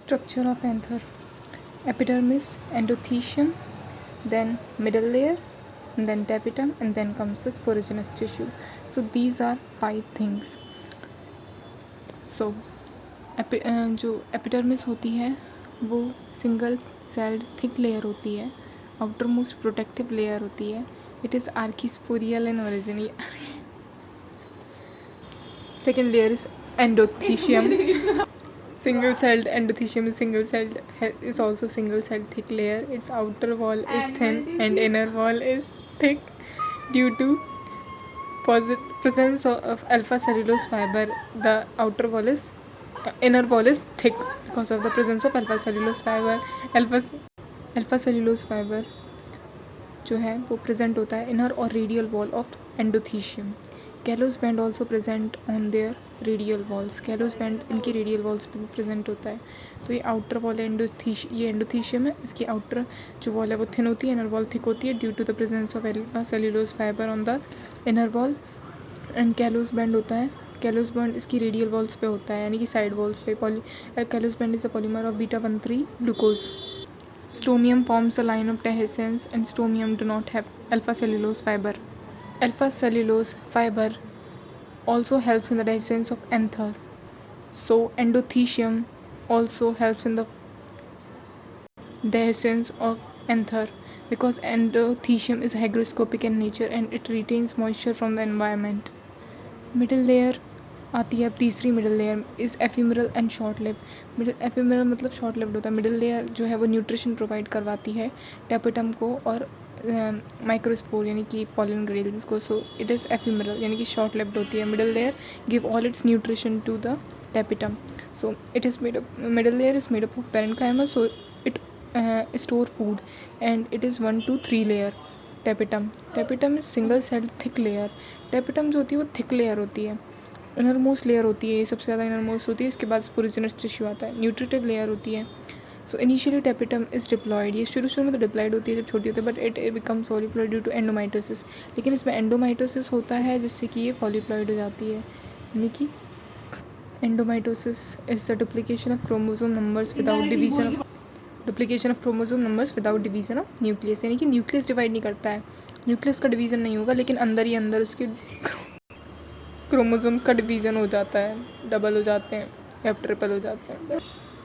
Structure of anther: epidermis, endothelium, then middle layer, and then tapetum, and then comes the sporogenous tissue. So these are 5 things. So जो epidermis होती है वो single celled thick layer होती है, outer most protective layer होती है. It is archesporial in origin. Second layer is endothecium. Single celled endothelium is single celled, is also single celled thick layer. Its outer wall is thin and inner wall is thick due to presence of alpha cellulose fiber. The outer wall is inner wall is thick because of the presence of alpha cellulose fiber. Alpha cellulose fiber जो है वो present होता है inner और radial wall of endothecium. Callus band also present on their radial walls. Callus band इनकी radial walls पे भी present होता है. तो ये आउटर वॉल है ये एंडोथीशियम है. इसकी आउटर जो वॉल है वो थिन होती है, इनर वॉल थिक होती है due to the presence of alpha cellulose fibre on the inner wall. And callose band होता है. कैलोस बैंड इसकी रेडियल वॉल्स पे होता है, यानी कि साइड वॉल्स पे. Callose band is a polymer of β13 glucose. Stomium forms the line of dehiscence, and stomium do not have alpha cellulose fiber. Alpha cellulose fiber also helps in the dehiscence of anther. So endothelium also helps in the dehiscence of anther because endothelium is hygroscopic in nature and it retains moisture from the environment. Middle layer आती है अब तीसरी. Middle layer is ephemeral and short lived. Ephemeral मतलब short lived होता है. Middle layer जो है वो न्यूट्रिशन प्रोवाइड करवाती है टेपिटम को और माइक्रोस्पोर यानी कि पॉलन ग्रेन्स को. सो इट इज़ एफिमरल यानी कि शॉर्ट लिव्ड होती है. Middle layer give all its nutrition to the tapetum. So it is made up middle layer is made up of parenchyma. So it store food and it is 1 to 3 layer. Tapetum is single celled thick layer. Tapetum जो होती है वो thick layer होती है. Inner most layer होती है, ये सबसे ज़्यादा इनर मोस्ट होती है. इसके बाद स्पोरोजेनस टिश्यू आता है. न्यूट्रिटिव लेयर होती है. So initially tapetum is diploid. ये शुरू में तो डिप्लॉयड होती है जब छोटी होती है, but it becomes polyploid due to endomitosis. लेकिन इसमें एंडोमाइटोसिस होता है जिससे कि ये फॉलीप्लॉयड हो जाती है. यानी कि एंडोमाइटोसिस is the duplication of chromosome numbers without division of nucleus. यानी कि न्यूक्लियस डिवाइड नहीं करता है, न्यूक्लियस का डिवीजन नहीं होगा, लेकिन अंदर ही अंदर उसके क्रोमोसोम्स का डिवीज़न हो जाता है, डबल हो जाते हैं या ट्रिपल हो जाते हैं.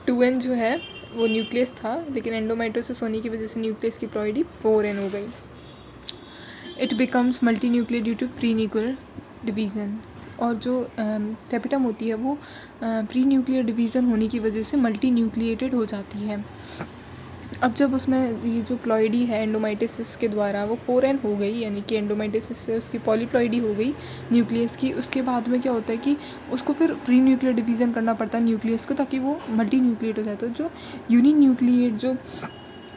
2n जो है वो न्यूक्लियस था, लेकिन एंडोमाइटोसिस होने की वजह से न्यूक्लियस की प्लॉइडी 4n हो गई. It becomes multi nuclear due to free nuclear division. और जो टेपिटम होती है वो फ्री न्यूक्लियर डिवीज़न होने की वजह से मल्टी न्यूक्लिएटेड हो जाती है. अब जब उसमें ये जो प्लॉइडी है एंडोमाइटोसिस के द्वारा वो 4n हो गई, यानी कि एंडोमाइटोसिस से उसकी पॉलीप्लॉइडी हो गई न्यूक्लियस की. उसके बाद में क्या होता है कि उसको फिर फ्री न्यूक्लियर डिवीज़न करना पड़ता है न्यूक्लियस को, ताकि वो मल्टी न्यूक्लिएट हो जाए. तो जो यूनी न्यूक्लिएट जो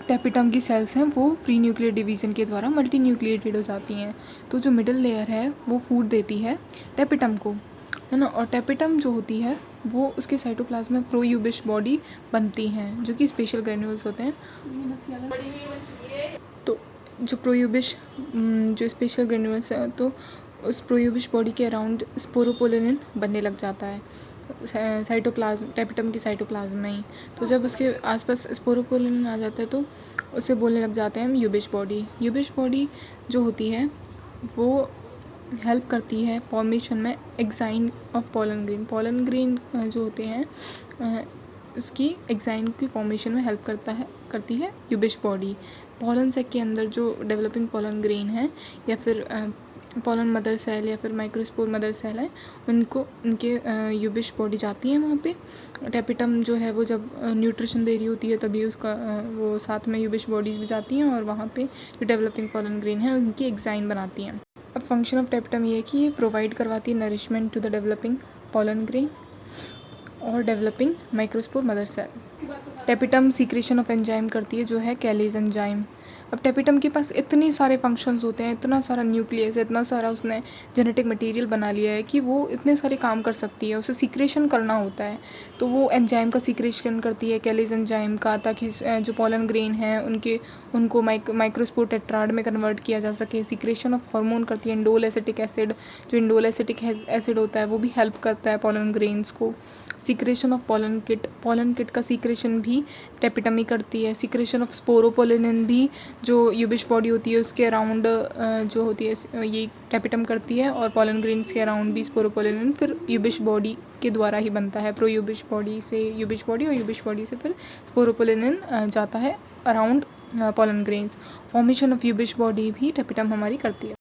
टेपिटम की सेल्स हैं वो फ्री न्यूक्लियर डिवीज़न के द्वारा मल्टी न्यूक्लिएटेड हो जाती हैं. तो जो मिडिल लेयर है वो फूड देती है टेपिटम को, है ना. और टेपिटम जो होती है वो उसके साइटोप्लाज्म में प्रोयूबिश बॉडी बनती हैं, जो कि स्पेशल ग्रेन्यूल्स होते हैं. तो जो प्रोयूबिश जो स्पेशल ग्रेन्यूल्स हैं, तो उस प्रोयूबिश बॉडी के अराउंड स्पोरोपोलिन बनने लग जाता है साइटोप्लाज्म, टेपिटम की साइटोप्लाज्म में ही. तो जब उसके आसपास स्पोरोपोलिन आ जाता है तो उससे बोलने लग जाते हैं हम यूबिश बॉडी. यूबिश बॉडी जो होती है वो हेल्प करती है फॉर्मेशन में exine of pollen grain. Pollen grain जो होते हैं उसकी एग्जाइन की फॉर्मेशन में हेल्प करती है यूबिश बॉडी. पॉलन सेक के अंदर जो डेवलपिंग पॉलन ग्रेन है या फिर पॉलन मदर सेल या फिर माइक्रोस्पोर मदर सेल है, उनके यूबिश बॉडी जाती है वहाँ पे. टेपिटम जो है वो जब न्यूट्रिशन दे रही होती है तभी उसका वो साथ में यूबिश बॉडीज भी जाती हैं और वहाँ पे जो डेवलपिंग पॉलन ग्रेन है उनकी एग्जाइन बनाती हैं. अब फंक्शन ऑफ टेपिटम ये है कि ये प्रोवाइड करवाती है nourishment to the developing pollen grain और developing microspore mother cell. Tapetum secretion of enzyme करती है जो है कैलेज एंजाइम. अब टेपिटम के पास इतने सारे फंक्शंस होते हैं, इतना सारा न्यूक्लियस है, इतना सारा उसने जेनेटिक मटेरियल बना लिया है कि वो इतने सारे काम कर सकती है। उसे सीक्रेशन करना होता है तो वो एंजाइम का सीक्रेशन करती है, कैलेज एंजाइम का, ताकि जो पॉलन ग्रेन है उनको माइक्रोस्पोर टेट्राड में कन्वर्ट किया जा सके। सीक्रेशन ऑफ हार्मोन करती है, इंडोल एसिटिक एसिड, जो इंडोल एसिटिक एसिड होता है वो भी हेल्प करता है पॉलन ग्रेन्स को। सीक्रेशन ऑफ पॉलन किट का सीक्रेशन भी टेपिटम ही करती है। सीक्रेशन ऑफ स्पोरोपोलिन भी जो यूबिश बॉडी होती है उसके अराउंड जो होती है ये टेपिटम करती है, और पॉलन ग्रेन्स के अराउंड भी स्पोरोपोलिन फिर यूबिश बॉडी के द्वारा ही बनता है। प्रो यूबिश बॉडी से यूबिश बॉडी, और यूबिश बॉडी से फिर स्पोरोपोलिन जाता है around pollen grains. Formation of ubisch body भी टेपिटम हमारी करती है।